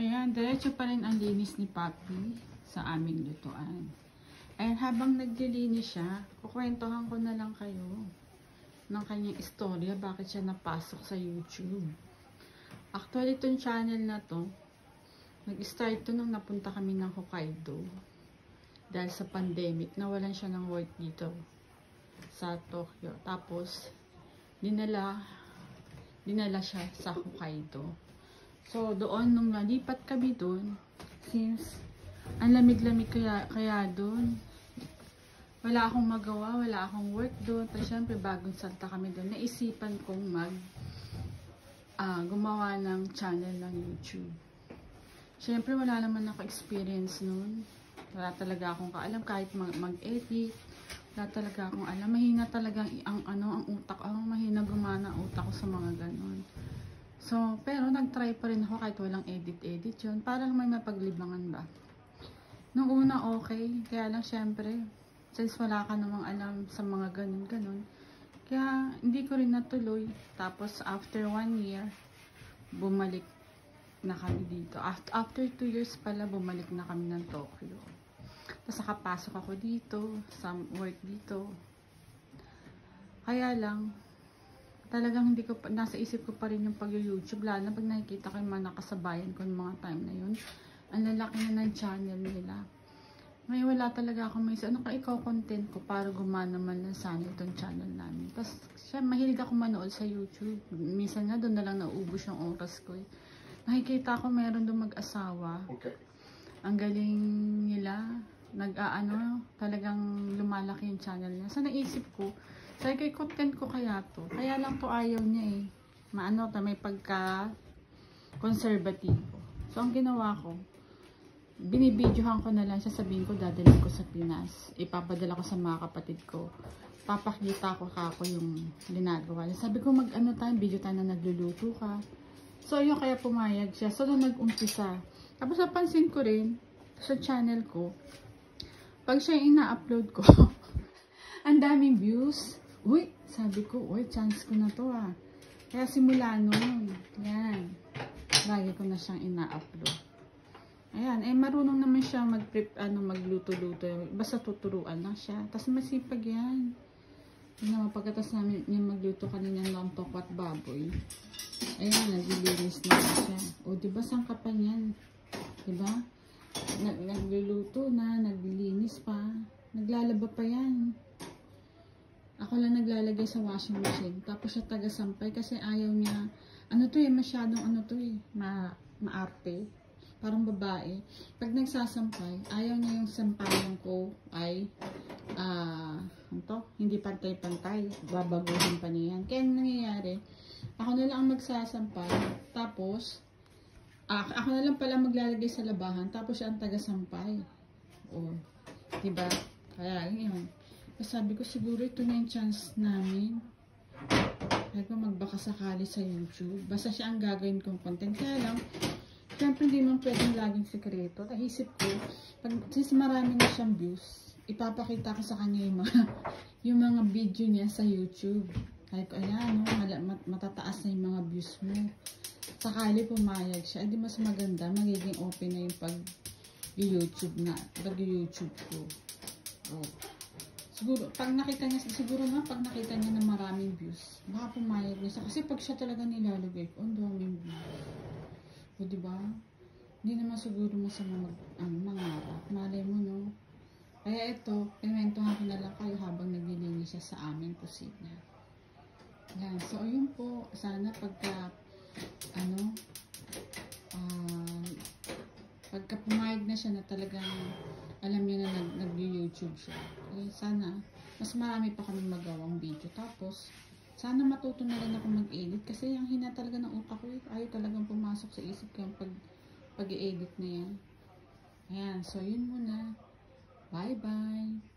Ayan, diretso pa rin ang linis ni Papi sa aming lutuan. Ayan, habang naglilinis siya, kukwentohan ko na lang kayo ng kanyang istorya, bakit siya napasok sa YouTube. Actually, itong channel na to, nag-start to nung napunta kami ng Hokkaido. Dahil sa pandemic, nawalan siya ng work dito sa Tokyo. Tapos, dinala siya sa Hokkaido. So, doon, nung nalipat kami doon, since ang lamig-lamig kaya doon, wala akong magawa, wala akong work doon. Pero syempre, bagong salta kami doon, naisipan kong gumawa ng channel ng YouTube. Syempre, wala naman ako experience noon. Wala talaga akong kaalam kahit mag-edit. Wala talaga akong alam. Mahina talaga ang utak. Mahina gumana ang utak ko sa mga ganon. So, pero nag-try pa rin ako kahit walang edit yun. Para lang may mapaglibangan ba. Nung una okay. Kaya lang syempre, since wala ka namang alam sa mga ganon. Kaya hindi ko rin natuloy. Tapos after 1 year, bumalik na kami dito. After 2 years pala, bumalik na kami ng Tokyo. Tapos nakapasok ako dito, sa work dito. Kaya lang, talagang hindi ko, nasa isip ko pa rin yung pag-YouTube. Lalo na pag nakikita ko yung mga nakasabayan ko yung mga time na yun. Ang lalaki na ng channel nila. Ngayon wala talaga ako may ano ka ikaw content ko para gumana man lang sana itong channel namin. Tapos siya, mahilig ako manood sa YouTube. Minsan nga doon na lang naubos yung oras ko eh. Nakikita ko meron doon mag-asawa. Okay. Ang galing nila. Talagang lumalaki yung channel niya. So naisip ko, sabi ko, content ko kaya to. Kaya lang to ayaw niya eh. May pagka-conservative. So ang ginawa ko, binibidyohan ko na lang siya, sabihin ko, dadalhin ko sa Pinas. Ipapadala ko sa mga kapatid ko. Papakita ko kako yung ginagawa niya. Sabi ko, tayo, video tayo na nagluluto ka. So yun, kaya pumayag siya. So nung nag-umpisa. Tapos napansin ko rin, sa channel ko, pag siya ina-upload ko, ang daming views. Uy, sabi ko, uy, chance ko na to ah. Kaya simula noon, yan, lagi ko na siyang ina-upload. Ayan, marunong naman siya magluto-luto. Basta tuturuan lang siya. Tapos masipag yan. Pagkatas namin yung magluto kanina ng tokwa at baboy. Ayan, naglilinis na siya. O, diba, sangkapan yan? Diba? Nagluluto na, naglilinis pa. Naglalaba pa yan. Ako lang naglalagay sa washing machine. Tapos siya taga-sampay kasi ayaw niya. Masyadong maarte. Parang babae. Pag nagsasampay, ayaw niya yung sampayan ko ay hindi pantay-pantay. Babaguhin pa niya yan. Kaya nangyayari, ako na lang ang magsasampay. Tapos, ako na lang pala maglalagay sa labahan. Tapos siya ang taga-sampay. O, diba? Kaya, yun. Sabi ko, siguro ito na yung chance namin. Sabi ko, magbaka sakali sa YouTube. Basta siya ang gagawin kong content. Kaya lang, siyempre hindi man pwedeng laging sekreto. Naisip ko, since marami na siyang views, ipapakita ko sa kanya yung mga video niya sa YouTube. Sabi ko, ayan, matataas na yung mga views mo. Sakali pumayag siya, edi mas maganda, magiging open na yung pag-YouTube ko. Oh. Siguro, pag nakita niya na maraming views, baka pumayag niya. Kasi pag siya talaga nilalagay ko, ang daming views. O, diba? Hindi naman siguro masama mangarap. Malay mo, no? Kaya ito, pinuwentuhan ko na lang kayo habang naglilinis siya sa aming kusina. Yan. So, ayun po. Sana pagka pumayag na siya na talagang alam niya na nag-YouTube siya. Eh, sana, mas marami pa kami magawang video. Tapos, sana matuto na rin ako mag-edit. Kasi yung hina talaga ng utak ko, ayaw talagang pumasok sa isip ko yung pag-edit na yan. Ayan, so yun muna. Bye-bye!